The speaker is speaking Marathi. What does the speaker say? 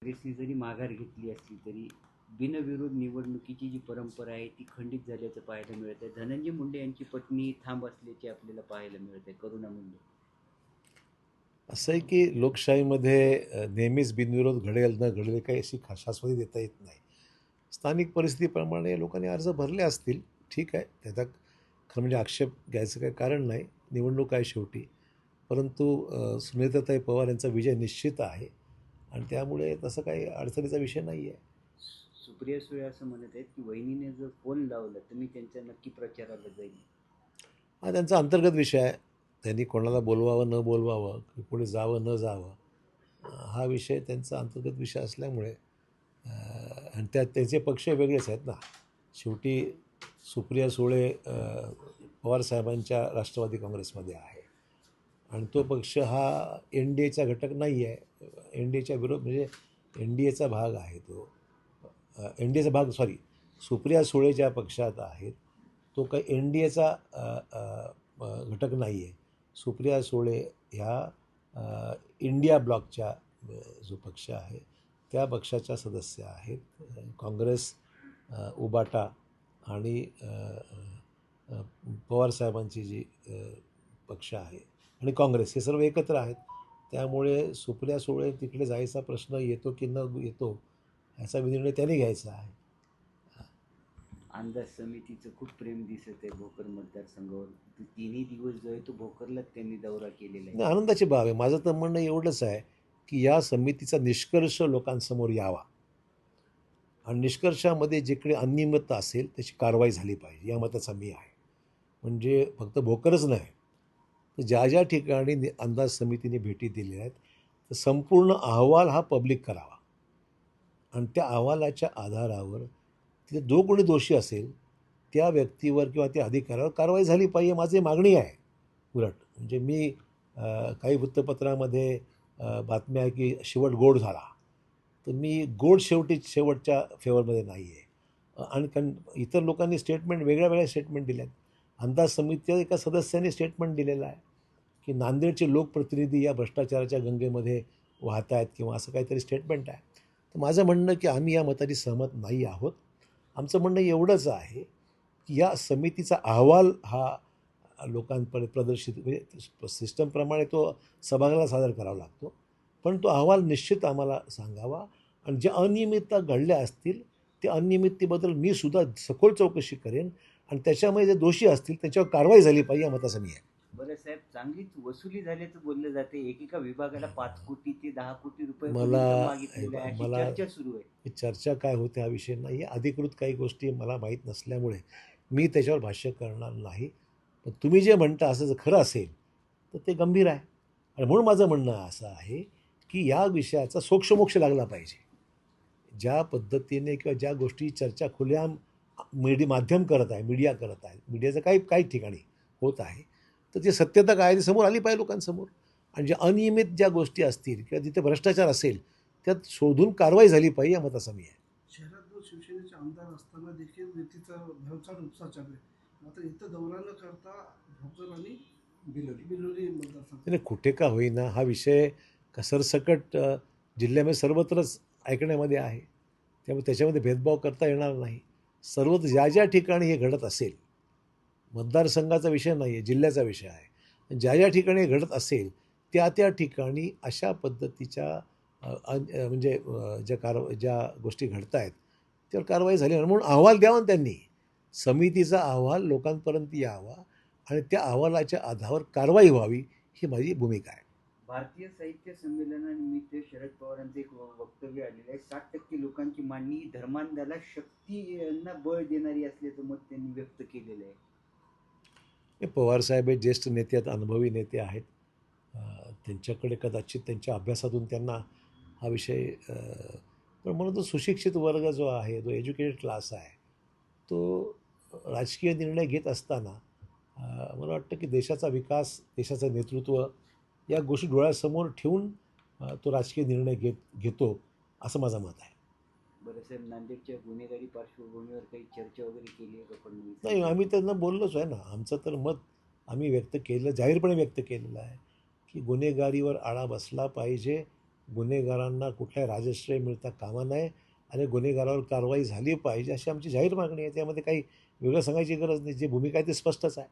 काँग्रेसने जरी माघार घेतली असली तरी बिनविरोध निवडणुकीची जी परंपरा आहे ती खंडित झाल्याचं पाहायला मिळत आहे. धनंजय मुंडे यांची पत्नी ठाम असल्याचे आपल्याला पाहायला मिळत आहे, करुणा मुंडे. असं आहे की लोकशाहीमध्ये नेहमीच बिनविरोध घडेल न घडेल काही अशी शाश्वती देता येत नाही. स्थानिक परिस्थितीप्रमाणे लोकांनी अर्ज भरले असतील, ठीक आहे, त्याचा खरं म्हणजे आक्षेप घ्यायचं काही कारण नाही, निवडणूक आहे शेवटी. परंतु सुनेत्राताई पवार यांचा विजय निश्चित आहे आणि त्यामुळे तसं काही अडचणीचा विषय नाही आहे. सुप्रिया सुळे असं म्हणत आहेत की वहिनीने जर फोन लावला तर मी त्यांच्या नक्की प्रचाराला जाईल. हा त्यांचा अंतर्गत विषय आहे. त्यांनी कोणाला बोलवावं न बोलवावं, की कोणी जावं न जावं, हा विषय त्यांचा अंतर्गत विषय असल्यामुळे आणि त्यांचे पक्ष वेगळेच आहेत ना. शेवटी सुप्रिया सुळे पवारसाहेबांच्या राष्ट्रवादी काँग्रेसमध्ये आहे आणि तो पक्ष हा एन डी एचा घटक नाही आहे. एन डी एच्या विरोध म्हणजे एन डी एचा भाग आहे तो. एन डी एचा भाग सुप्रिया सुळे ज्या पक्षात आहेत तो काही एन डी एचा घटक नाही आहे. सुप्रिया सुळे ह्या इंडिया ब्लॉकच्या जो पक्ष आहे त्या पक्षाच्या सदस्य आहेत. काँग्रेस, उबाटा आणि पवारसाहेबांची जी पक्ष आहे आणि काँग्रेस हे सर्व एकत्र आहेत. त्यामुळे सुप्रिया सुळे तिकडे जायचा प्रश्न येतो की न येतो याचा निर्णय त्याने घ्यायचा आहे. अंदाज समितीचं खूप प्रेम दिसत आहे भोकर मतदारसंघावर. तिन्ही दिवस जो आहे तो भोकरलाच त्यांनी दौरा केलेला आहे. आनंदाची बाब आहे. माझं तर म्हणणं एवढंच आहे की या समितीचा निष्कर्ष लोकांसमोर यावा आणि निष्कर्षामध्ये जिकडे अनियमितता असेल त्याची कारवाई झाली पाहिजे या मताचा मी आहे. म्हणजे फक्त भोकरच नाही, तर ज्या ज्या ठिकाणी अंदाज समितीने भेटी दिलेल्या आहेत तर संपूर्ण अहवाल हा पब्लिक करावा आणि त्या अहवालाच्या आधारावर तिथे जो कोणी दोषी असेल त्या व्यक्तीवर किंवा त्या अधिकाऱ्यावर कारवाई झाली पाहिजे माझी मागणी आहे. उलट म्हणजे मी काही वृत्तपत्रामध्ये बातम्या आहे की शेवट गोड झाला, तर मी गोड शेवटच्या फेवरमध्ये नाही आहे. आणि कारण इतर लोकांनी स्टेटमेंट वेगळ्या वेगळ्या स्टेटमेंट दिल्या आहेत. अंदाज समितीच्या एका सदस्याने स्टेटमेंट दिलेलं आहे की नांदेडचे लोकप्रतिनिधी या भ्रष्टाचाराच्या गंगेमध्ये वाहत आहेत किंवा असं काहीतरी स्टेटमेंट आहे. तर माझं म्हणणं की आम्ही या मताशी सहमत नाही आहोत. आमचं म्हणणं एवढंच आहे की या समितीचा अहवाल हा लोकांपर्यंत प्रदर्शित म्हणजे सिस्टमप्रमाणे तो सभागृहाला सादर करावा लागतो, पण तो अहवाल निश्चित आम्हाला सांगावा आणि ज्या अनियमितता घडल्या असतील त्या अनियमिततेबद्दल मी सुद्धा सखोल चौकशी करेन आणि त्याच्यामध्ये जे दोषी असतील त्याच्यावर कारवाई झाली पाहिजे या मताचा मी आहे. बरं साहेब, चांगलीच वसुली झाल्याचं बोललं जाते. एकेका विभागाला 5 कोटी ते 10 कोटी रुपये मागितलेले आहे अशी चर्चा सुरू आहे. चर्चा काय होते हा विषय नाही. अधिकृत काही गोष्टी मला माहीत नसल्यामुळे मी त्याच्यावर भाष्य करणार नाही. पण तुम्ही जे म्हणता असं जर खरं असेल तर ते गंभीर आहे आणि म्हणून माझं म्हणणं असं आहे की या विषयाचा सोक्षमोक्ष लागला पाहिजे. ज्या पद्धतीने किंवा ज्या गोष्टी चर्चा खुलेआम माध्यम करत आहे, मीडिया करत आहे, मीडियाचं काही ठिकाणी होत आहे, तर ती सत्यता काय ती समोर आली पाहिजे लोकांसमोर आणि ज्या अनियमित ज्या गोष्टी असतील किंवा जिथे भ्रष्टाचार असेल त्यात शोधून कारवाई झाली पाहिजे या मताचा मी आहे. शहरात जो शिवसेनेचे आमदार असताना देखील युतीचा भरमसाठ उत्साह चालू आहे. मात्र इथं दौरा न करता भोकर आणि बिलोली मतदारसंघ नाही, कुठे का होईना हा विषय सरसकट जिल्ह्यामध्ये सर्वत्रच ऐकण्यामध्ये आहे. त्यामुळे त्याच्यामध्ये भेदभाव करता येणार नाही. ज्या ज्या ठिकाणी हे घडत असेल, मतदारसंघाचा विषय नाही आहे, जिल्ह्याचा विषय आहे, ज्या ज्या ठिकाणी हे घडत असेल त्या ठिकाणी अशा पद्धतीच्या म्हणजे ज्या गोष्टी घडत आहेत त्यावर कारवाई झाली म्हणून अहवाल द्यावा त्यांनी. समितीचा अहवाल लोकांपर्यंत यावा आणि त्या अहवालाच्या आधारावर कारवाई व्हावी ही माझी भूमिका आहे. भारतीय साहित्य संमेलनानिमित्त शरद पवारांचं एक वक्तव्य आलेलं आहे. 60% लोकांची मांडणी धर्मांधाला शक्तींना बळ देणारी असल्याचं मत त्यांनी व्यक्त केलेलं आहे. पवारसाहेब हे ज्येष्ठ नेते आहेत, अनुभवी नेते आहेत. त्यांच्याकडे कदाचित त्यांच्या अभ्यासातून त्यांना हा विषय पण म्हणून तो सुशिक्षित वर्ग जो आहे, जो एज्युकेटेड क्लास आहे, तो राजकीय निर्णय घेत असताना मला वाटतं की देशाचा विकास, देशाचं नेतृत्व या गोष्टी डोळ्यासमोर ठेवून तो राजकीय निर्णय घेतो असं माझं मत आहे. बरं साहेब, नांदेडच्या गुन्हेगारी पार्श्वभूमीवर काही चर्चा वगैरे केली आहे का फडणवीस? नाही, आम्ही त्यांना बोललोच आहे ना. आमचं तर मत आम्ही व्यक्त केलं, जाहीरपणे व्यक्त केलेलं आहे की गुन्हेगारीवर आळा बसला पाहिजे गुन्हेगारांना कुठल्या राजश्रय मिळता कामा नये आणि गुन्हेगारावर कारवाई झाली पाहिजे अशी आमची जाहीर मागणी आहे. त्यामध्ये काही वेगळं सांगायची गरज नाही. जी भूमिका आहे ती स्पष्टच आहे.